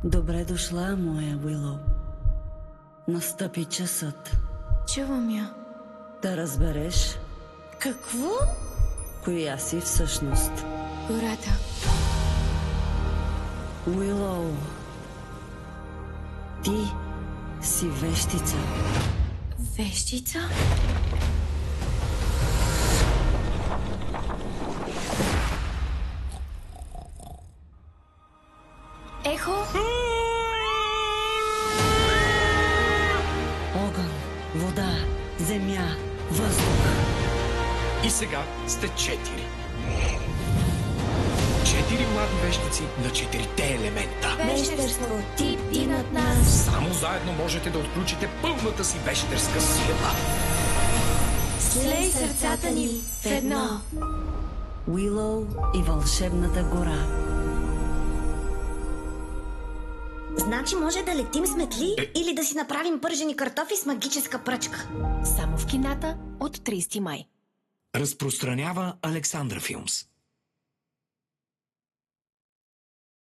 Добре дошла, моя Уилоу. Настъпи часът. Чувам я. Да разбереш Какво? коя си всъщност. Гората. Уилоу, ти си вещица. Вещица? Ехо? Огън, вода, земя, въздух. И сега сте 4. 4 млади вещици на 4-те елемента. Вещерство, ти над нас. Само заедно можете да отключите пълната си вещерска сила. Слей сърцата ни в едно. Уилоу и вълшебната гора. Значи може да летим с метли или да си направим пържени картофи с магическа пръчка. Само в кината от 30 май. Разпространява Александър Филмс.